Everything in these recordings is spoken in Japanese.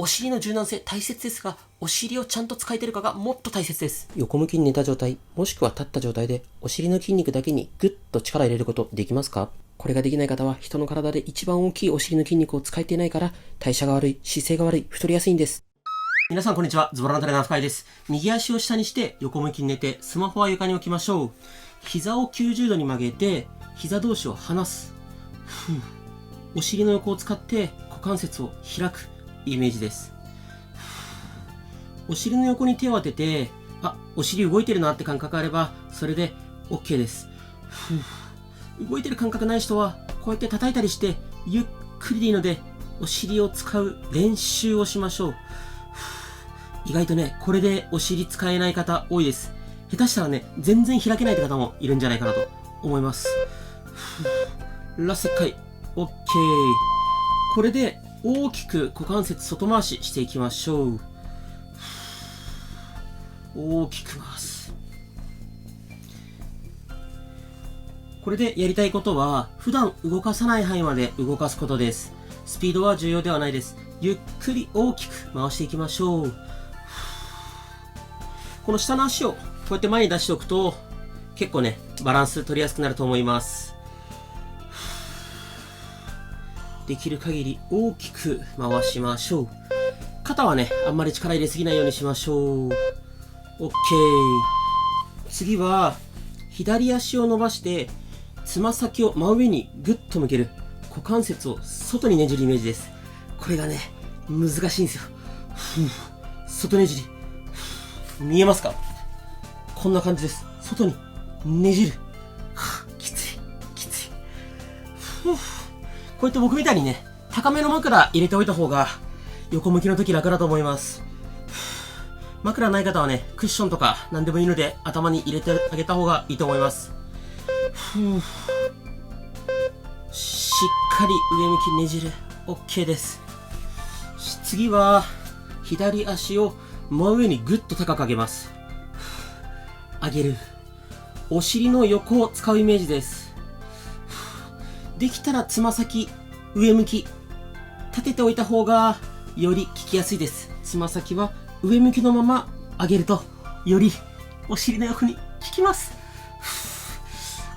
お尻の柔軟性大切ですが、お尻をちゃんと使えてるかがもっと大切です。横向きに寝た状態、もしくは立った状態で、お尻の筋肉だけにグッと力入れることできますか？これができない方は、人の体で一番大きいお尻の筋肉を使えていないから、代謝が悪い、姿勢が悪い、太りやすいんです。皆さんこんにちは。ズボラのトレーナー深井です。右足を下にして横向きに寝て、スマホは床に置きましょう。膝を90度に曲げて、膝同士を離す。お尻の横を使って股関節を開くイメージです。お尻の横に手を当てて、お尻動いてるなって感覚があれば、それで OK です。動いてる感覚ない人は、こうやって叩いたりして、ゆっくりでいいので、お尻を使う練習をしましょう。意外とね、これでお尻使えない方多いです。下手したらね、全然開けないって方もいるんじゃないかなと思います。ラスト1回。OK。これで大きく股関節外回ししていきましょう。大きく回す。これでやりたいことは、普段動かさない範囲まで動かすことです。スピードは重要ではないです。ゆっくり大きく回していきましょう。この下の足をこうやって前に出しておくと、結構ね、バランス取りやすくなると思います。できる限り大きく回しましょう。肩はね、あんまり力入れすぎないようにしましょう。OK。次は、左足を伸ばして、つま先を真上にグッと向ける。股関節を外にねじるイメージです。これがね、難しいんですよ。外ねじり。見えますか？こんな感じです。外にねじる。きつい。きつい。こうやって僕みたいにね、高めの枕入れておいた方が、横向きの時楽だと思います。枕ない方はね、クッションとか何でもいいので頭に入れてあげた方がいいと思います。しっかり上向きねじる。OK です。次は、左足を真上にグッと高く上げます。上げる。お尻の横を使うイメージです。できたらつま先、上向き。立てておいた方が、より効きやすいです。つま先は上向きのまま上げると、よりお尻の横に効きます。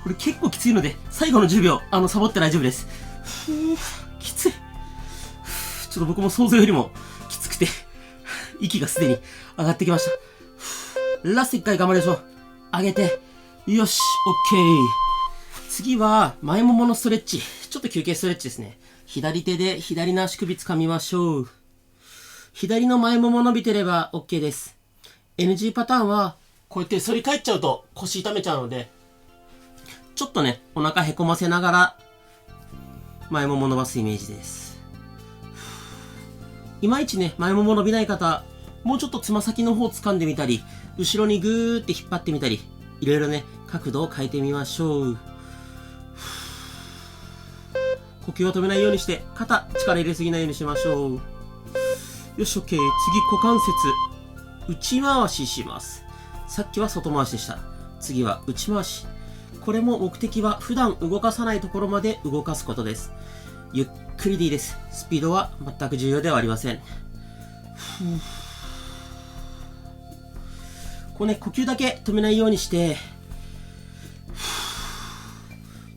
これ結構きついので、最後の10秒、サボって大丈夫です。きつい。ちょっと僕も想像よりもきつくて、息がすでに上がってきました。ラスト1回頑張りましょう。上げて、よし、OK。次は、前もものストレッチ。ちょっと休憩ストレッチですね。左手で左の足首掴みましょう。左の前もも伸びてれば OK です。NG パターンは、こうやって反り返っちゃうと腰痛めちゃうので、ちょっとね、お腹へこませながら、前もも伸ばすイメージです。いまいちね、前もも伸びない方、もうちょっとつま先の方を掴んでみたり、後ろにぐーって引っ張ってみたり、いろいろね、角度を変えてみましょう。呼吸を止めないようにして、肩、力入れすぎないようにしましょう。よし、OK。次、股関節、内回しします。さっきは外回しでした。次は内回し。これも目的は普段動かさないところまで動かすことです。ゆっくりでいいです。スピードは全く重要ではありません。こうね、呼吸だけ止めないようにして、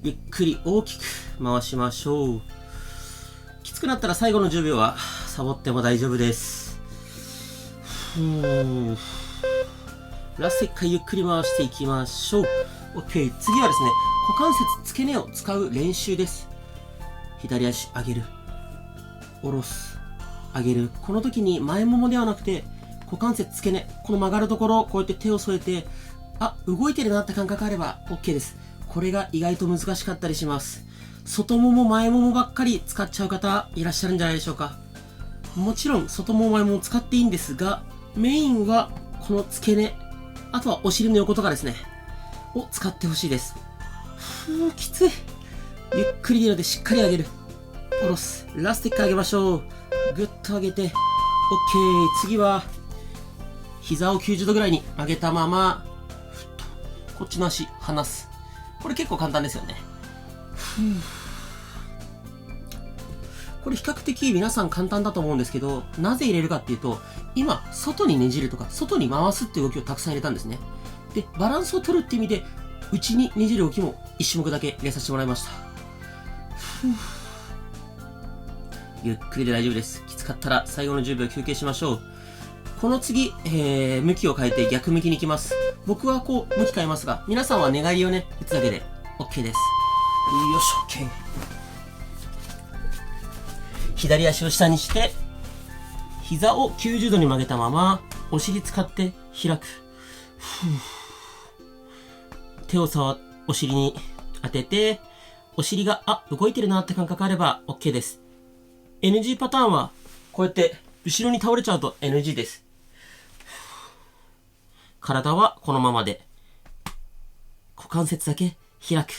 ゆっくり大きく回しましょう。きつくなったら最後の10秒はサボっても大丈夫です。ラスト1回ゆっくり回していきましょう。OK。次はですね、股関節付け根を使う練習です。左足上げる。下ろす。上げる。この時に前ももではなくて、股関節付け根、この曲がるところ、こうやって手を添えて、動いてるなって感覚あれば OK です。これが意外と難しかったりします。外もも前ももばっかり使っちゃう方いらっしゃるんじゃないでしょうか。もちろん外もも前もも使っていいんですが、メインはこの付け根、あとはお尻の横とかですね、を使ってほしいです。きつい。ゆっくりでいいのでしっかり上げる。下ろす。ラスト1回上げましょう。ぐっと上げて、OK。次は、膝を90度ぐらいに上げたまま、こっちの足離す。これ結構簡単ですよね。これ比較的皆さん簡単だと思うんですけど、なぜ入れるかっていうと、今、外にねじるとか、外に回すっていう動きをたくさん入れたんですね。で、バランスを取るって意味で、内にねじる動きも1種目だけ入れさせてもらいました。ゆっくりで大丈夫です。きつかったら最後の10秒休憩しましょう。この次、向きを変えて逆向きに行きます。僕はこう、向き変えますが、皆さんは寝返りをね、打つだけで OK です。よし、OK。左足を下にして、膝を90度に曲げたまま、お尻使って開く。手をお尻に当てて、お尻が、動いてるなって感覚あれば OK です。NG パターンは、こうやって後ろに倒れちゃうと NG です。体はこのままで、股関節だけ開く。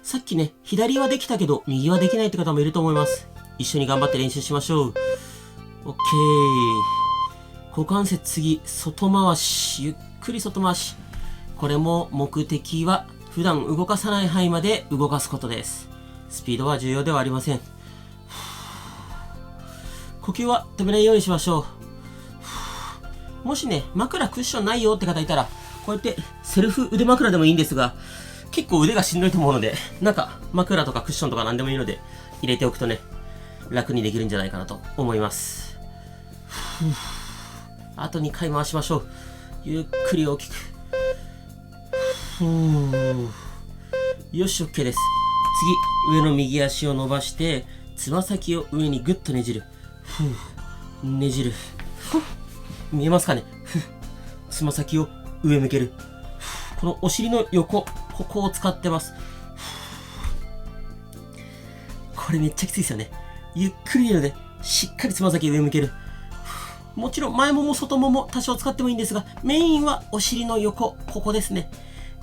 さっきね、左はできたけど、右はできないって方もいると思います。一緒に頑張って練習しましょう。OK。股関節次、外回し。ゆっくり外回し。これも目的は、普段動かさない範囲まで動かすことです。スピードは重要ではありません。呼吸は止めないようにしましょう。もしね、枕クッションないよって方いたら、こうやってセルフ腕枕でもいいんですが、結構腕がしんどいと思うので、なんか枕とかクッションとか何でもいいので、入れておくとね、楽にできるんじゃないかなと思います。あと2回回しましょう。ゆっくり大きく。よし、OK です。次、上の右足を伸ばして、つま先を上にグッとねじる。ねじる。見えますかね。つま先を上向ける。このお尻の横、ここを使ってます。これめっちゃきついですよね。ゆっくりなので、しっかりつま先上向ける。もちろん前もも外もも多少使ってもいいんですが、メインはお尻の横、ここですね。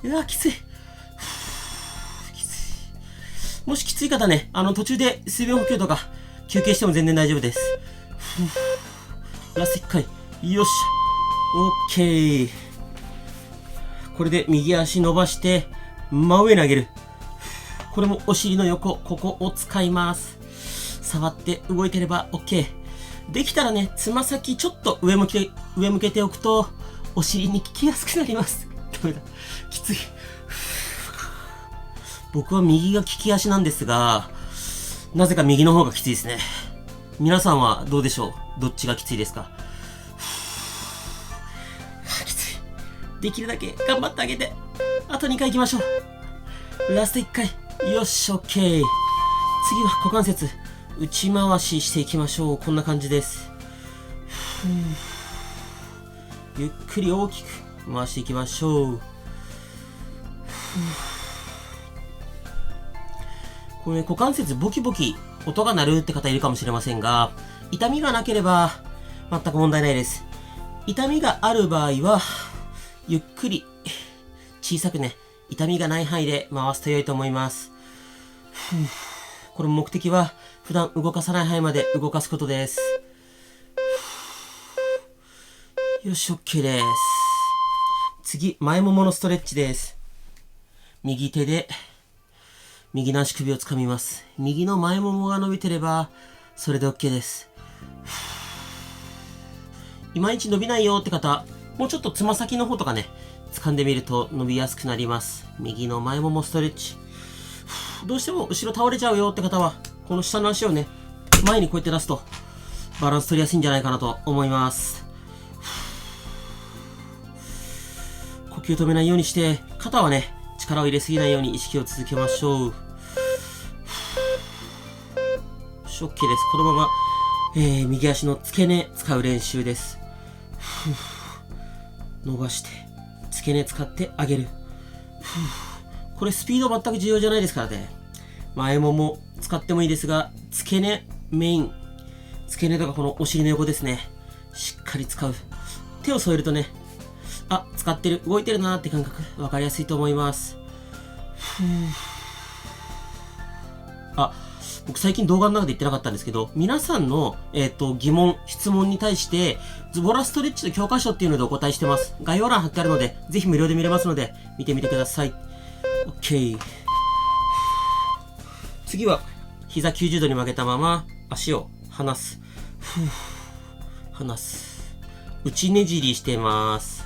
うわ、きつい。もしきつい方ね、途中で水分補給とか休憩しても全然大丈夫です。ラスト1回。よし。OK。これで右足伸ばして、真上に上げる。これもお尻の横、ここを使います。触って動いてれば OK。できたらね、つま先ちょっと上向けておくと、お尻に効きやすくなります。ダメだ。きつい。僕は右が利き足なんですが、なぜか右の方がきついですね。皆さんはどうでしょう？どっちがきついですか？きつい。できるだけ頑張ってあげて。あと2回行きましょう。ラスト1回。よし、OK。次は股関節。内回ししていきましょう。こんな感じです。ゆっくり大きく回していきましょう。これね、股関節ボキボキ音が鳴るって方いるかもしれませんが、痛みがなければ全く問題ないです。痛みがある場合は、ゆっくり小さくね、痛みがない範囲で回すと良いと思います。これ目的は普段動かさない範囲まで動かすことです。よし、OK です。次、前もものストレッチです。右手で右の足首をつかみます。右の前ももが伸びてれば、それで OK です。いまいち伸びないよって方、もうちょっとつま先の方とかね、掴んでみると伸びやすくなります。右の前ももストレッチ。どうしても後ろ倒れちゃうよって方は、この下の足をね、前にこうやって出すと、バランス取りやすいんじゃないかなと思います。呼吸止めないようにして、肩はね、力を入れすぎないように意識を続けましょう。OK です。このまま、右足の付け根使う練習です。伸ばして、付け根使って上げる。これスピード全く重要じゃないですからね。前もも使ってもいいですが、付け根メイン。付け根とかこのお尻の横ですね。しっかり使う。手を添えるとね、使ってる、動いてるなーって感覚、わかりやすいと思います。僕最近動画の中で言ってなかったんですけど、皆さんの、疑問、質問に対して、ズボラストレッチの教科書っていうのでお答えしてます。概要欄貼ってあるので、ぜひ無料で見れますので、見てみてください。OK。次は、膝90度に曲げたまま足を離す。離す。内ねじりしてます。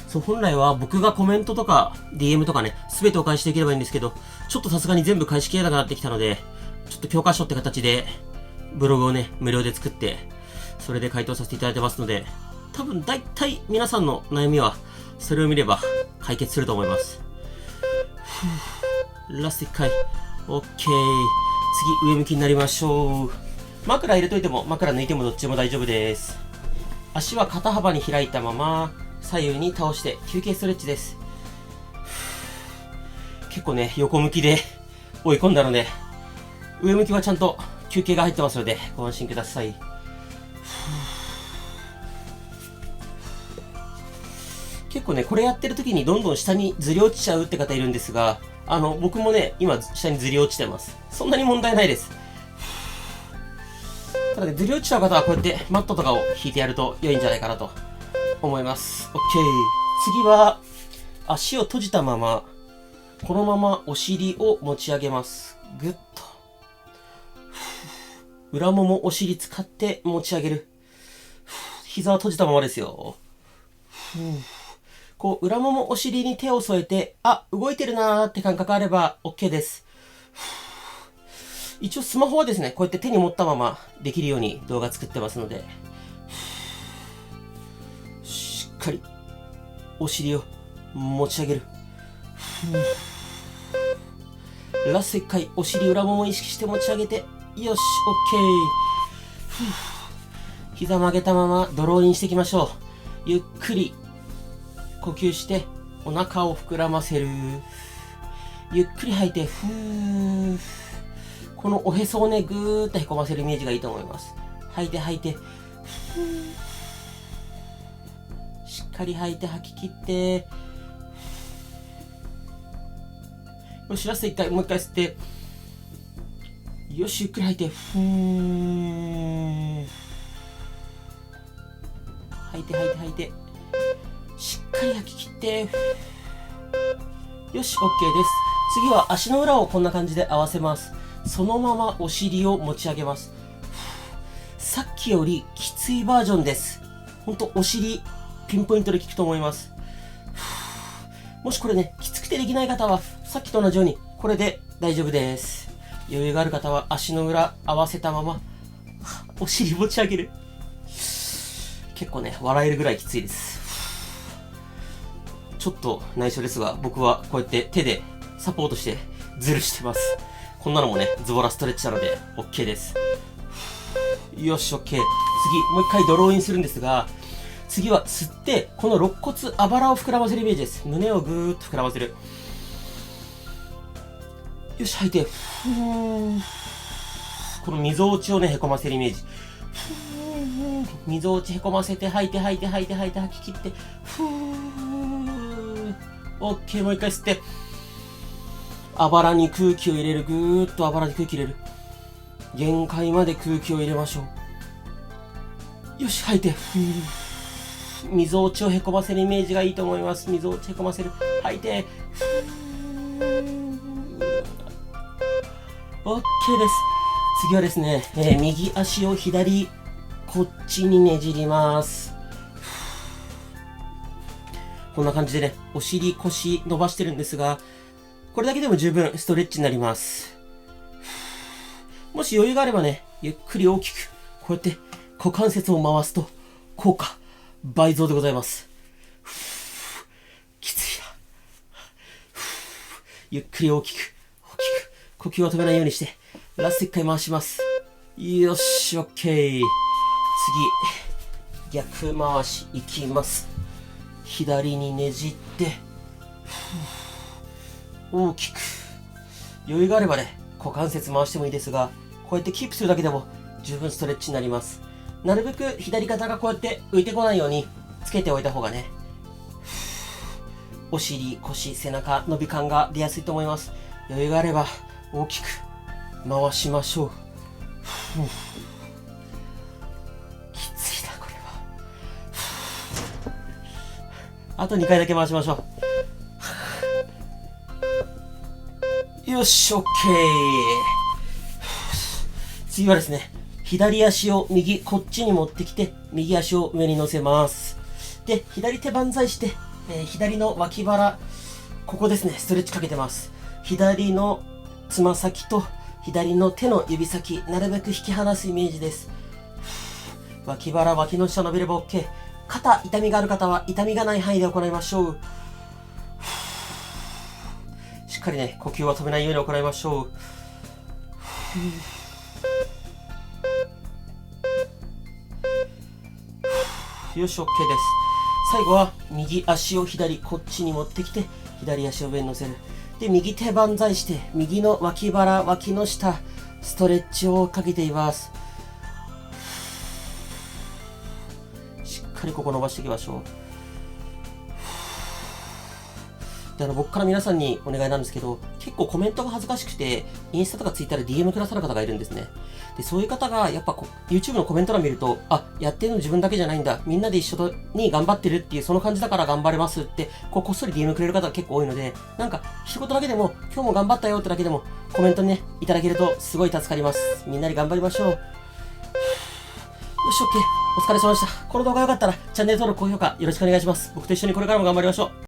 そう、本来は僕がコメントとか DM とかね、すべてお返しできればいいんですけど、ちょっとさすがに全部返しきれなくなってきたので、ちょっと教科書って形でブログをね、無料で作って、それで回答させていただいてますので、多分大体皆さんの悩みは、それを見れば解決すると思います。ラスト1回。OK。次、上向きになりましょう。枕入れといても、枕抜いてもどっちも大丈夫です。足は肩幅に開いたまま、左右に倒して休憩ストレッチです。結構ね、横向きで追い込んだので、上向きはちゃんと休憩が入ってますので、ご安心ください。結構ね、これやってる時にどんどん下にずり落ちちゃうって方いるんですが、僕もね、今下にずり落ちてます。そんなに問題ないです。ただね、ずり落ちちゃう方はこうやってマットとかを引いてやると良いんじゃないかなと思います。OK。次は、足を閉じたまま、このままお尻を持ち上げます。ぐっと。裏ももお尻使って持ち上げる。膝は閉じたままですよ。こう、裏ももお尻に手を添えて、あ、動いてるなーって感覚あれば OK です。一応スマホはですね、こうやって手に持ったままできるように動画作ってますので、しっかりお尻を持ち上げる。ラスト1回、お尻裏もも意識して持ち上げて、よし、OK。膝曲げたままドローインしていきましょう。ゆっくり呼吸してお腹を膨らませる。ゆっくり吐いて、このおへそをね、ぐーっとへこませるイメージがいいと思います。吐いて吐いて、しっかり吐いて吐き切って、よし、ラスト1回、もう1回吸って、よし、ゆっくり吐いて、吐いて吐いて吐いて、しっかり吐き切って、よし、OK です。次は足の裏をこんな感じで合わせます。そのままお尻を持ち上げます。さっきよりきついバージョンです。ほんとお尻ピンポイントで効くと思います。もしこれね、きつくてできない方は、さっきと同じようにこれで大丈夫です。余裕がある方は足の裏合わせたまま、お尻持ち上げる。結構ね、笑えるぐらいきついです。ちょっと内緒ですが、僕はこうやって手でサポートしてズルしてます。こんなのもね、ズボラストレッチなので OK です。よし、OK。次、もう一回ドローインするんですが、次は吸って、この肋骨、あばらを膨らませるイメージです。胸をぐーっと膨らませる。よし、吐いて。この溝落ちをね、へこませるイメージ。溝落ちへこませて、吐いて、吐いて、吐いて、吐いて、吐き切って。OK、もう一回吸って。あばらに空気を入れる。ぐーっとあばらに空気入れる。限界まで空気を入れましょう。よし、吐いて。溝落ちをへこませるイメージがいいと思います。溝落ちへこませる。吐いて。OK です。次はですね、右足を左、こっちにねじります。こんな感じでね、お尻、腰伸ばしてるんですが、これだけでも十分ストレッチになります。もし余裕があればね、ゆっくり大きく、こうやって股関節を回すと、効果倍増でございます。きついな。ゆっくり大きく、呼吸を止めないようにして、ラスト1回回します。よし、OK。次、逆回しいきます。左にねじって、大きく。余裕があればね、股関節回してもいいですが、こうやってキープするだけでも十分ストレッチになります。なるべく左肩がこうやって浮いてこないようにつけておいた方がね、お尻、腰、背中、伸び感が出やすいと思います。余裕があれば大きく回しましょう。きついな、これは。あと2回だけ回しましょう。よし、オッケー。次はですね、左足を右、こっちに持ってきて、右足を上に乗せます。で、左手万歳して、左の脇腹、ここですね、ストレッチかけてます。左のつま先と左の手の指先、なるべく引き離すイメージです。脇腹、脇の下伸びれば OK。肩、痛みがある方は痛みがない範囲で行いましょう。しっかりね、呼吸は止めないように行いましょう。よし、OK です。最後は右足を左、こっちに持ってきて、左足を上に乗せる。で、右手万歳して、右の脇腹、脇の下、ストレッチをかけています。しっかりここ伸ばしていきましょう。で、僕から皆さんにお願いなんですけど、結構コメントが恥ずかしくて、インスタとかツイッターで DM くださる方がいるんですね。で、そういう方が、やっぱYouTube のコメント欄見ると、あ、やってるの自分だけじゃないんだ。みんなで一緒に頑張ってるっていう、その感じだから頑張れますって、こっそり DM くれる方が結構多いので、なんか、一言だけでも、今日も頑張ったよってだけでも、コメントにね、いただけると、すごい助かります。みんなで頑張りましょう。よし、OK。お疲れ様でした。この動画が良かったら、チャンネル登録、高評価、よろしくお願いします。僕と一緒にこれからも頑張りましょう。